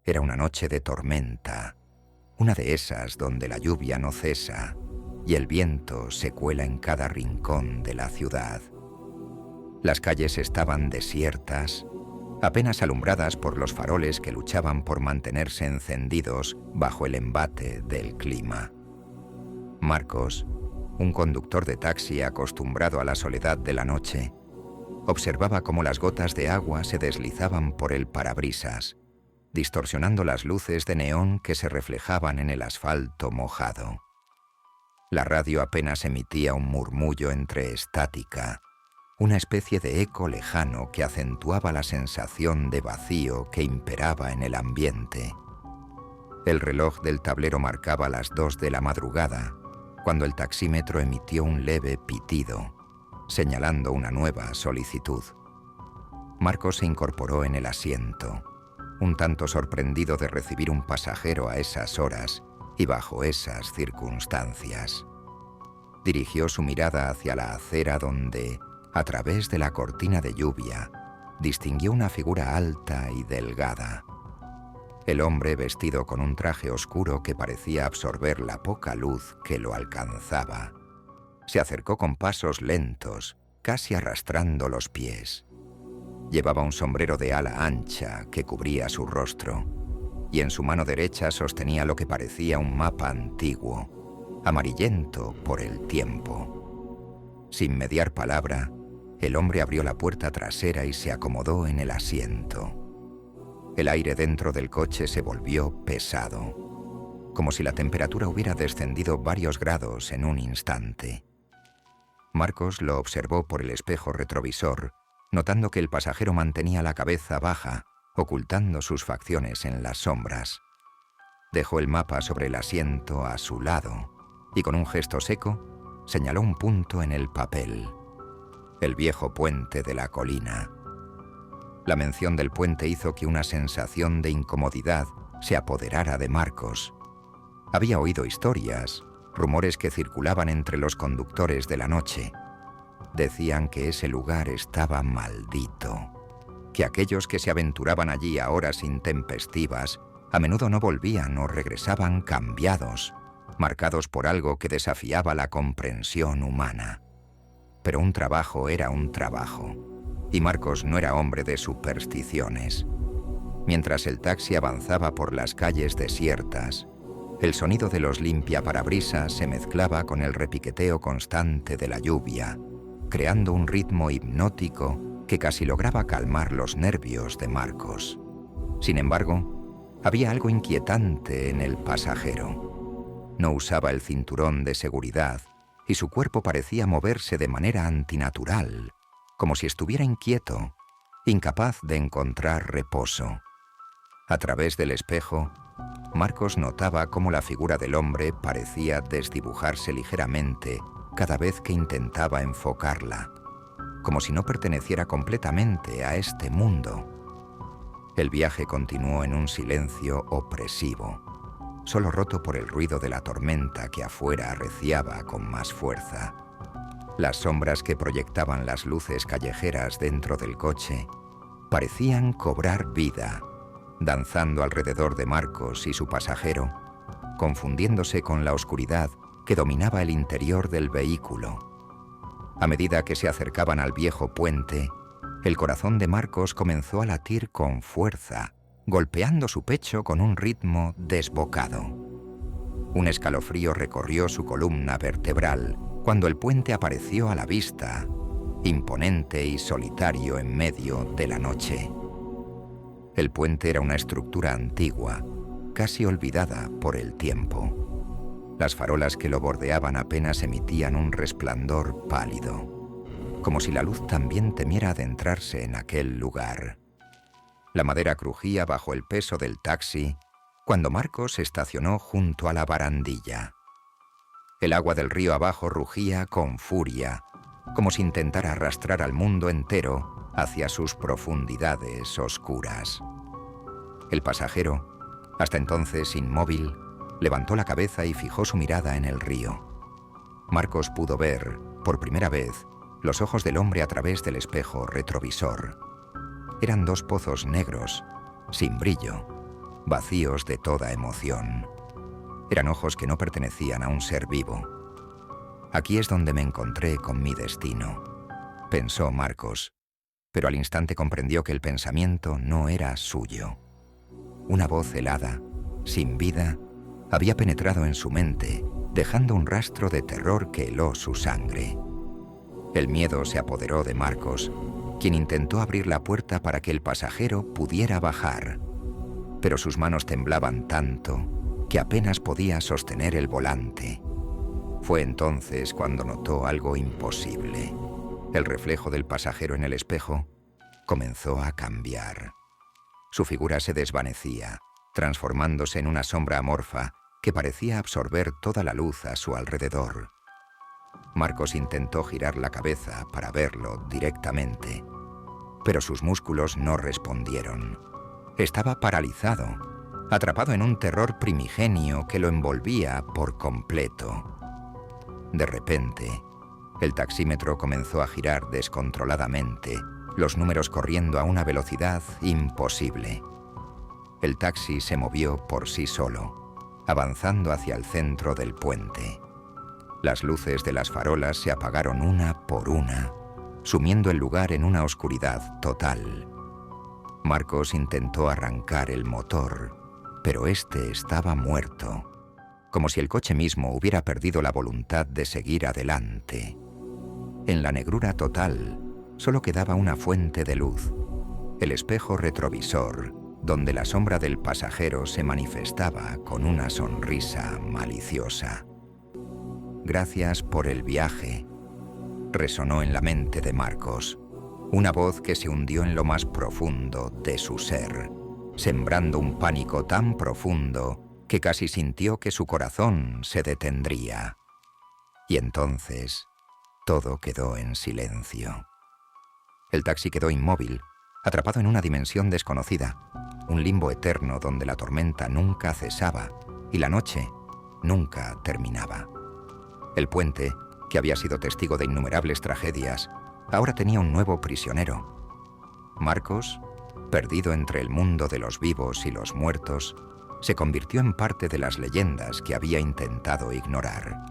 Era una noche de tormenta, una de esas donde la lluvia no cesa y el viento se cuela en cada rincón de la ciudad. Las calles estaban desiertas, apenas alumbradas por los faroles que luchaban por mantenerse encendidos bajo el embate del clima. Marcos, un conductor de taxi acostumbrado a la soledad de la noche, observaba cómo las gotas de agua se deslizaban por el parabrisas, distorsionando las luces de neón que se reflejaban en el asfalto mojado. La radio apenas emitía un murmullo entre estática, una especie de eco lejano que acentuaba la sensación de vacío que imperaba en el ambiente. El reloj del tablero marcaba las 2 de la madrugada, cuando el taxímetro emitió un leve pitido, señalando una nueva solicitud. Marcos se incorporó en el asiento, un tanto sorprendido de recibir un pasajero a esas horas y bajo esas circunstancias. Dirigió su mirada hacia la acera donde, a través de la cortina de lluvia, distinguió una figura alta y delgada. El hombre, vestido con un traje oscuro que parecía absorber la poca luz que lo alcanzaba, se acercó con pasos lentos, casi arrastrando los pies. Llevaba un sombrero de ala ancha que cubría su rostro, y en su mano derecha sostenía lo que parecía un mapa antiguo, amarillento por el tiempo. Sin mediar palabra, el hombre abrió la puerta trasera y se acomodó en el asiento. El aire dentro del coche se volvió pesado, como si la temperatura hubiera descendido varios grados en un instante. Marcos lo observó por el espejo retrovisor, notando que el pasajero mantenía la cabeza baja, ocultando sus facciones en las sombras. Dejó el mapa sobre el asiento a su lado y con un gesto seco señaló un punto en el papel: el viejo puente de la colina. La mención del puente hizo que una sensación de incomodidad se apoderara de Marcos. Había oído historias, rumores que circulaban entre los conductores de la noche. Decían que ese lugar estaba maldito, que aquellos que se aventuraban allí a horas intempestivas a menudo no volvían o regresaban cambiados, marcados por algo que desafiaba la comprensión humana. Pero un trabajo era un trabajo, y Marcos no era hombre de supersticiones. Mientras el taxi avanzaba por las calles desiertas, el sonido de los limpiaparabrisas se mezclaba con el repiqueteo constante de la lluvia, creando un ritmo hipnótico que casi lograba calmar los nervios de Marcos. Sin embargo, había algo inquietante en el pasajero. No usaba el cinturón de seguridad y su cuerpo parecía moverse de manera antinatural, como si estuviera inquieto, incapaz de encontrar reposo. A través del espejo, Marcos notaba cómo la figura del hombre parecía desdibujarse ligeramente cada vez que intentaba enfocarla, como si no perteneciera completamente a este mundo. El viaje continuó en un silencio opresivo, solo roto por el ruido de la tormenta que afuera arreciaba con más fuerza. Las sombras que proyectaban las luces callejeras dentro del coche parecían cobrar vida, danzando alrededor de Marcos y su pasajero, confundiéndose con la oscuridad que dominaba el interior del vehículo. A medida que se acercaban al viejo puente, el corazón de Marcos comenzó a latir con fuerza, golpeando su pecho con un ritmo desbocado. Un escalofrío recorrió su columna vertebral cuando el puente apareció a la vista, imponente y solitario en medio de la noche. El puente era una estructura antigua, casi olvidada por el tiempo. Las farolas que lo bordeaban apenas emitían un resplandor pálido, como si la luz también temiera adentrarse en aquel lugar. La madera crujía bajo el peso del taxi cuando Marcos estacionó junto a la barandilla. El agua del río abajo rugía con furia, como si intentara arrastrar al mundo entero hacia sus profundidades oscuras. El pasajero, hasta entonces inmóvil, levantó la cabeza y fijó su mirada en el río. Marcos pudo ver, por primera vez, los ojos del hombre a través del espejo retrovisor. Eran 2 pozos negros, sin brillo, vacíos de toda emoción. Eran ojos que no pertenecían a un ser vivo. Aquí es donde me encontré con mi destino, pensó Marcos, pero al instante comprendió que el pensamiento no era suyo. Una voz helada, sin vida, había penetrado en su mente, dejando un rastro de terror que heló su sangre. El miedo se apoderó de Marcos, quien intentó abrir la puerta para que el pasajero pudiera bajar, pero sus manos temblaban tanto que apenas podía sostener el volante. Fue entonces cuando notó algo imposible. El reflejo del pasajero en el espejo comenzó a cambiar. Su figura se desvanecía, transformándose en una sombra amorfa que parecía absorber toda la luz a su alrededor. Marcos intentó girar la cabeza para verlo directamente, pero sus músculos no respondieron. Estaba paralizado, atrapado en un terror primigenio que lo envolvía por completo. De repente, el taxímetro comenzó a girar descontroladamente, los números corriendo a una velocidad imposible. El taxi se movió por sí solo, avanzando hacia el centro del puente. Las luces de las farolas se apagaron una por una, sumiendo el lugar en una oscuridad total. Marcos intentó arrancar el motor, pero este estaba muerto, como si el coche mismo hubiera perdido la voluntad de seguir adelante. En la negrura total, solo quedaba una fuente de luz, el espejo retrovisor, donde la sombra del pasajero se manifestaba con una sonrisa maliciosa. «Gracias por el viaje», resonó en la mente de Marcos, una voz que se hundió en lo más profundo de su ser, sembrando un pánico tan profundo que casi sintió que su corazón se detendría. Y entonces, todo quedó en silencio. El taxi quedó inmóvil, atrapado en una dimensión desconocida, un limbo eterno donde la tormenta nunca cesaba y la noche nunca terminaba. El puente, que había sido testigo de innumerables tragedias, ahora tenía un nuevo prisionero. Marcos, perdido entre el mundo de los vivos y los muertos, se convirtió en parte de las leyendas que había intentado ignorar.